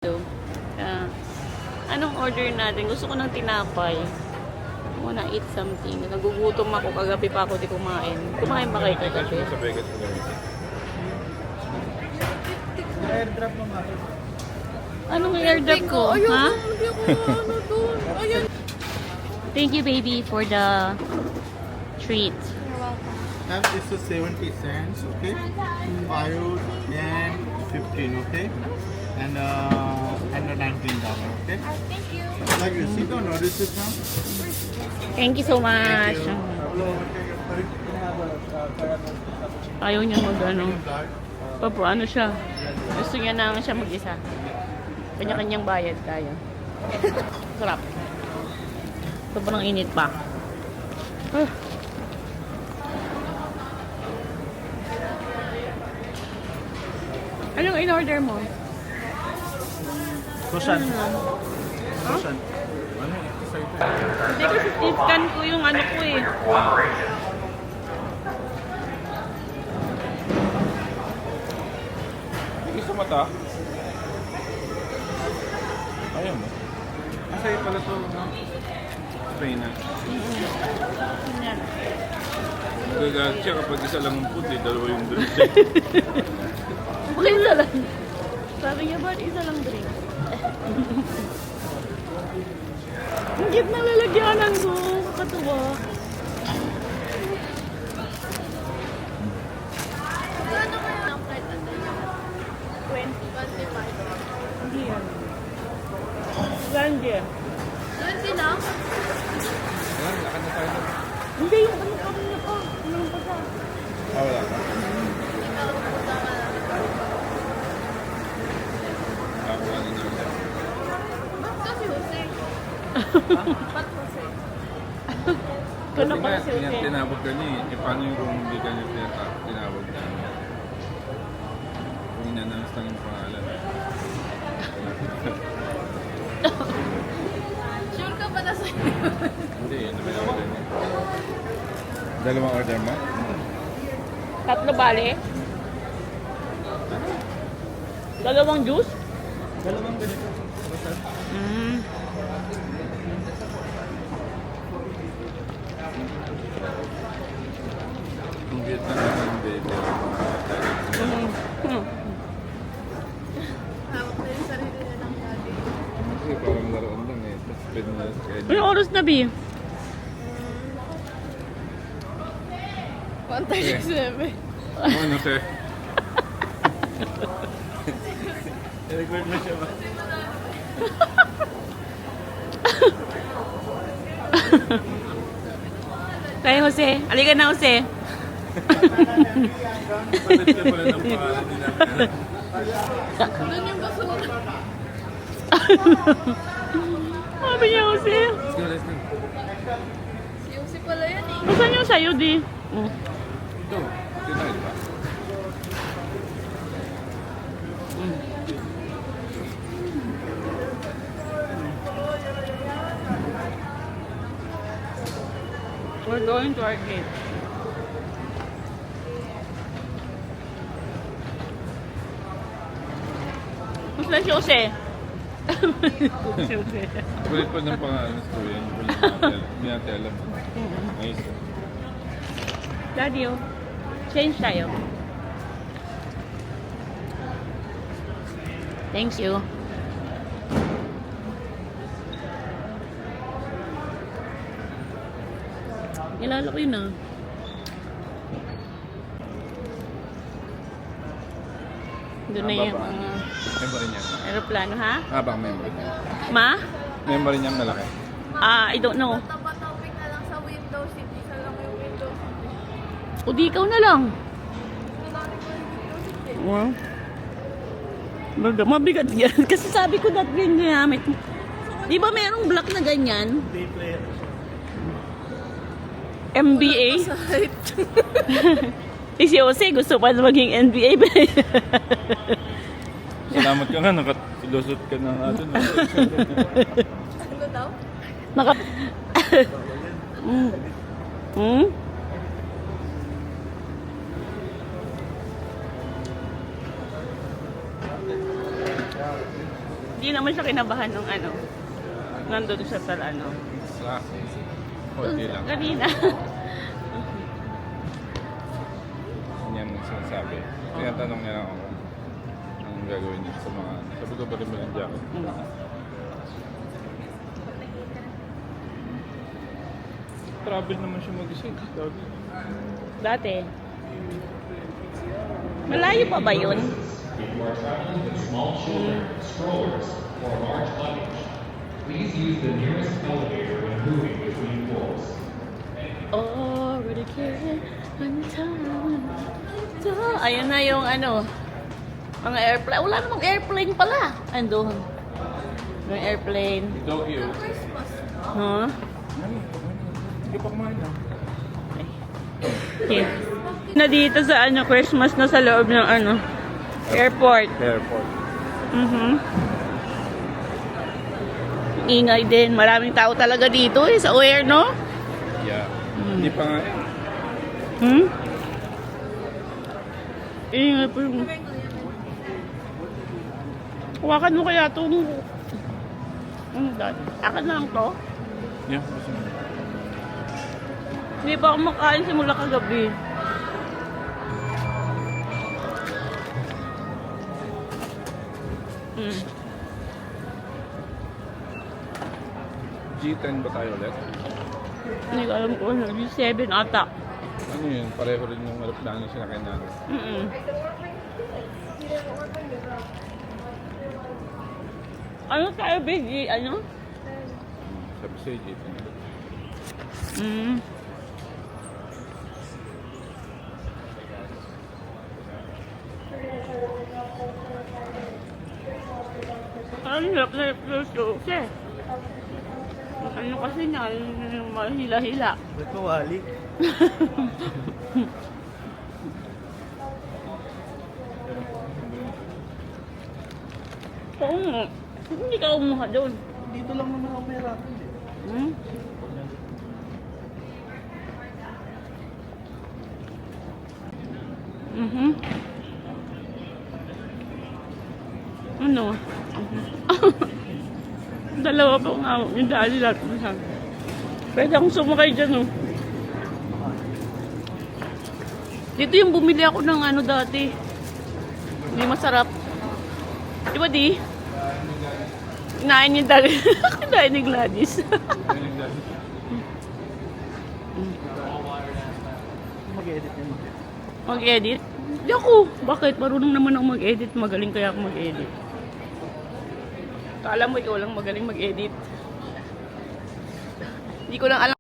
Ah, anong order natin? Gusto ko ng tinapay. I wanna eat something. Nagugutom ako. Kagabi pa ako di kumain. Kumain ba kayo kagabi? Airdrop mo nga. Anong airdrop ko? Ayun, Ha? hindi ako ano doon. Ayan. Thank you, baby, for the treat. Ma'am, this is 70 cents, okay? 5, 10, 15, okay? And $19, okay? Thank you. Like receipt or no receipt, ma'am? Thank you so much. Ayaw niya mag-ano. Papo, ano siya? Gusto niya na siya mag-isa. Kanya-kanyang bayad tayo. Sarap. Sobrang init pa. Anong in-order mo? Kusan. Huh? Kusan. Ano? Hindi kasi scan ko yung ano ko eh. Hindi sa mata. Ayaw mo. Masaya pala ito. Spray na. Yan. Gagalit siya kapag isa lang ang puti, dalawa yung drink. Bakit isa lang? Sabi niya ba, isa lang drink? Ang cute na lalagyanan ko. Katuwa. Ano kaya ang flight attendant? 25. Hindi yan. Gandhi. 20 lang? Wala, lakad na tayo. Hindi yung ano pa rin ako. Ano pa siya? Ah, wala ka. Ah, wala na naman. Ba't kasi Jose? Ba't Jose? Kano pa si Jose? Tinabog ka niya eh. Paano yung kung hindi ka niya tinabog ka? Kung in-announce lang yung pangalan. Sure ka ba na sa'yo? Hindi, yun naman yung order niya. Dalawang order mo? Tatlo bale? Dalawang juice? Dalawang ganito. Mm. Ang cute na naman yung baby. Hawak na yung sarili niya ng daddy. Kasi parang laruan lang eh. Tapos pwede na kaya Anong oras na, Bi? 137. ano sir? I-record mo siya ba? Kaya Jose. Halika na, Jose. Palit ka pala ng pangalan nila. Doon yung basura. Sabi niya, Jose. Let's go, let's go. Si Jose pala yan eh. Nasaan yung sayo, Di? Mm. Ito, ito tayo diba? We're going to our gate. Gusto si Jose. Si Jose. Kulit pa ng pangalan sa kuya. Hindi natin alam. Nice. Daddy, oh. Change tayo. Thank you. Nilala ko yun ah. Doon na yung mga Member niya. aeroplano, ha? Ah, baka member niya. Ma? Member niya malaki. I don't know. Tapatapik na lang sa window seat. Isa lang yung window seat. O di ikaw na lang. Nadali ko yung window seat eh. Wow. Mabigat yan. Kasi sabi ko that green ginamit mo. Di ba merong black na ganyan? Day player. MBA? Side. Si Jose gusto pa maging NBA. Salamat ka nga, nakalusot ka ng atin. Ano daw? Naka... Hmm? Hindi naman siya kinabahan ng ano. Nandun siya sa ano. Wala. Konti lang. Kanina. Yan ang sinasabi. Tinatanong niya lang ako anong gagawin niya sa mga... Sabi ko ba rin mo yung jacket? Travel naman siya mag-isa. Sabi. Dati. Malayo pa ba yun? Strollers or large luggage. Please use the nearest elevator when moving between floors. Already care on time. Ayun na yung ano. Mga airplane. Wala namang airplane pala. Andun. Yung airplane. Tokyo. Christmas na. Huh? Hindi pa kumain na. Okay. Na dito sa ano, Christmas na sa loob ng ano, airport. Airport. Ingay din. Maraming tao talaga dito eh, sa O'Hare, no? Yeah. Hindi pa nga eh. Ingay po yung... Hawakan mo kaya ito. Akin na lang to. Yeah. Gusto mo. Hindi pa ako makain simula kagabi. G10 ba tayo ulit? Hindi ko alam kung ano. G7 ata. Ano yun? Pareho rin yung aeroplano sinakay namin. Ano tayo, baby? Ano? Sabi sa'yo, G10. Ang hirap na yung susi. Ano kasi niya, yung mahila-hila. Ito, Wali. Oo nga. Hindi ka umuha doon. Dito lang naman ako may racket eh. Ano? Dalawa pa nga yung dali lahat. Pwede akong sumakay dyan, oh. Dito yung bumili ako ng ano dati. Hindi masarap. Di ba di? Kinain yung dali. Kinain ni Gladys. Mag-edit yan. Mag-edit? Di ako. Bakit? Marunong naman ako mag-edit. Magaling kaya ako mag-edit. Kala mo ikaw lang magaling mag-edit. Hindi ko lang alam.